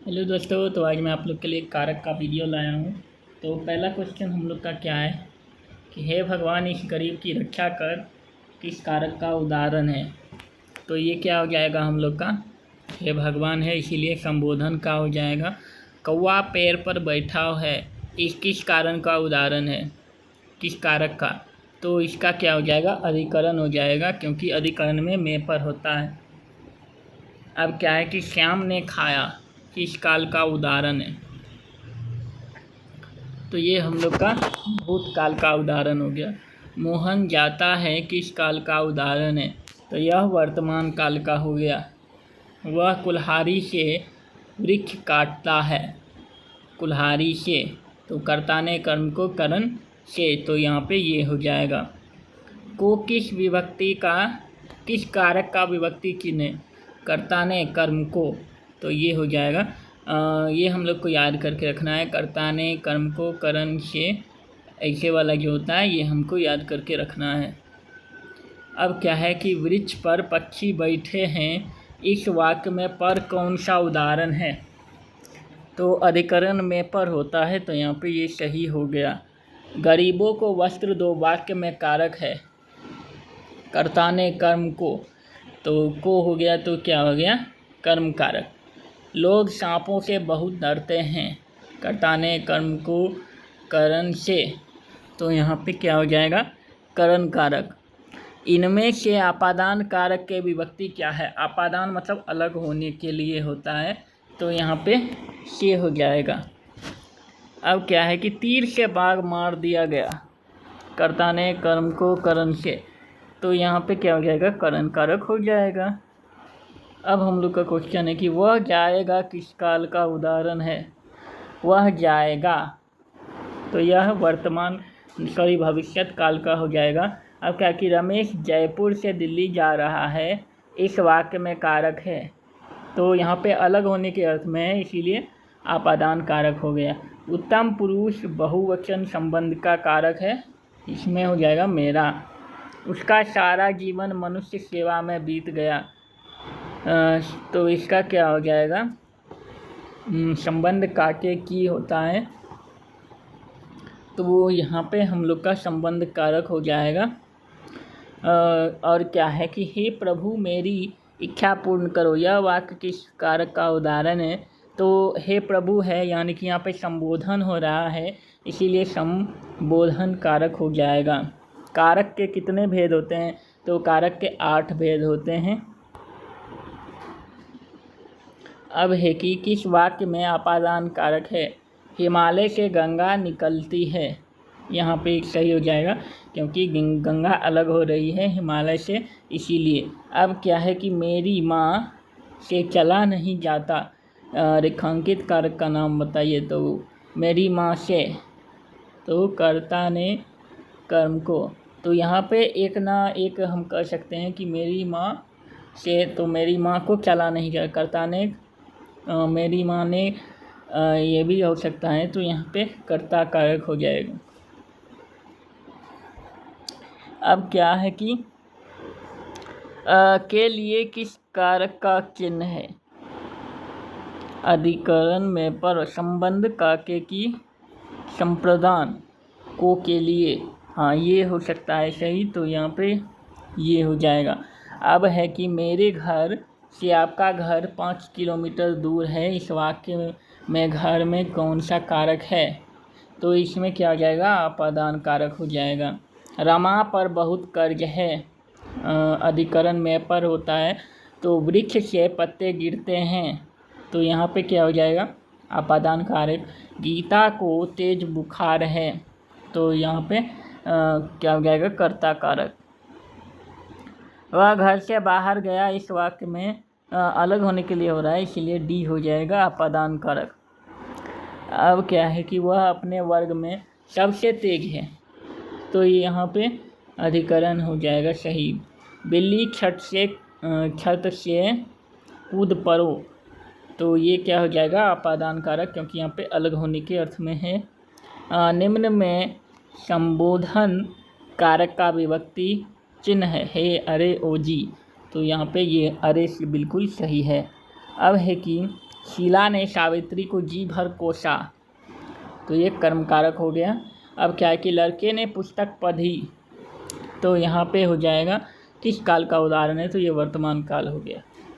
Hello दोस्तों, तो आज मैं आप लोग के लिए कारक का वीडियो लाया हूँ। तो पहला क्वेश्चन हम लोग का क्या है कि हे भगवान इस गरीब की रक्षा कर, किस कारक का उदाहरण है। तो ये क्या हो जाएगा हम लोग का, हे भगवान है इसीलिए संबोधन का हो जाएगा। कौवा पेड़ पर बैठा है, इस किस कारण का उदाहरण है, किस कारक का। तो इसका क्या हो जाएगा, अधिकरण हो जाएगा, क्योंकि अधिकरण में मैं पर होता है। अब क्या है कि श्याम ने खाया, किस काल का उदाहरण है। तो ये हम लोग का भूतकाल का उदाहरण हो गया। मोहन जाता है, किस काल का उदाहरण है। तो यह वर्तमान काल का हो गया। वह कुल्हाड़ी से वृक्ष काटता है, कुल्हाड़ी से, तो कर्ता ने कर्म को करण से, तो यहाँ पे ये हो जाएगा। को किस विभक्ति का, किस कारक का विभक्ति चिन्ह है, कर्ता ने कर्म को, तो ये हो जाएगा। ये हम लोग को याद करके रखना है। कर्ता ने कर्म को करण से, ऐसे वाला जो होता है ये हमको याद करके रखना है। अब क्या है कि वृक्ष पर पक्षी बैठे हैं, इस वाक्य में पर कौन सा उदाहरण है। तो अधिकरण में पर होता है, तो यहाँ पे ये सही हो गया। गरीबों को वस्त्र दो, वाक्य में कारक है, कर्ता ने कर्म को, तो को हो गया, तो क्या हो गया, कर्म कारक। लोग सांपों से बहुत डरते हैं, कर्ता ने कर्म को करण से, तो यहाँ पे क्या हो जाएगा, करण कारक। इनमें से आपादान कारक के विभक्ति क्या है। आपादान मतलब अलग होने के लिए होता है, तो यहाँ पे से हो जाएगा। अब क्या है कि तीर से बाघ मार दिया गया, कर्ता ने कर्म को करण से, तो यहाँ पे क्या हो जाएगा, करण कारक हो जाएगा। अब हम लोग का क्वेश्चन है कि वह जाएगा किस काल का उदाहरण है। वह जाएगा, तो यह वर्तमान भविष्यत काल का हो जाएगा। अब क्या कि रमेश जयपुर से दिल्ली जा रहा है, इस वाक्य में कारक है, तो यहाँ पे अलग होने के अर्थ में है, इसीलिए आपादान कारक हो गया। उत्तम पुरुष बहुवचन संबंध का कारक है, इसमें हो जाएगा मेरा। उसका सारा जीवन मनुष्य सेवा में बीत गया, तो इसका क्या हो जाएगा, संबंध काके की होता है, तो वो यहाँ पे हम लोग का संबंध कारक हो जाएगा। और क्या है कि हे प्रभु मेरी इच्छा पूर्ण करो, यह वाक्य किस कारक का उदाहरण है। तो हे प्रभु है, यानी कि यहाँ पे संबोधन हो रहा है, इसीलिए संबोधन कारक हो जाएगा। कारक के कितने भेद होते हैं, तो कारक के 8 भेद होते हैं। अब है कि किस वाक्य में आपादान कारक है। हिमालय से गंगा निकलती है, यहाँ पे सही हो जाएगा, क्योंकि गंगा अलग हो रही है हिमालय से, इसीलिए। अब क्या है कि मेरी माँ से चला नहीं जाता, रेखांकित कारक का नाम बताइए। तो मेरी माँ से, तो कर्ता ने कर्म को, तो यहाँ पे एक ना एक हम कह सकते हैं कि मेरी माँ से, तो मेरी माँ को चला नहीं जाता, कर्ता ने मेरी माँ ने, ये भी हो सकता है, तो यहाँ पे कर्ता कारक हो जाएगा। अब क्या है कि के लिए किस कारक का चिन्ह है। अधिकरण में पर संबंध काके की संप्रदान को के लिए, हाँ ये हो सकता है सही, तो यहाँ पे ये हो जाएगा। अब है कि मेरे घर से आपका घर 5 किलोमीटर दूर है, इस वाक्य में घर में कौन सा कारक है, तो इसमें क्या हो जाएगा, आपादान कारक हो जाएगा। रमा पर बहुत कर्ज है, अधिकरण में पर होता है, तो वृक्ष से पत्ते गिरते हैं, तो यहाँ पे क्या हो जाएगा, आपादान कारक। गीता को तेज बुखार है, तो यहाँ पे क्या हो जाएगा, कर्ता कारक। वह घर से बाहर गया, इस वाक्य में अलग होने के लिए हो रहा है, इसीलिए डी हो जाएगा, आपादान कारक। अब क्या है कि वह अपने वर्ग में सबसे तेज है, तो यहाँ पे अधिकरण हो जाएगा सही। बिल्ली छत से कूद पड़ो, तो ये क्या हो जाएगा, आपादान कारक, क्योंकि यहाँ पे अलग होने के अर्थ में है। निम्न में संबोधन कारक का विभक्ति चिन्ह है, हे अरे ओ जी, तो यहाँ पे ये अरे से बिल्कुल सही है। अब है कि शीला ने सावित्री को जी भर कोसा, तो ये कर्म कारक हो गया। अब क्या है कि लड़के ने पुस्तक पढ़ी, तो यहाँ पे हो जाएगा किस काल का उदाहरण है, तो ये वर्तमान काल हो गया।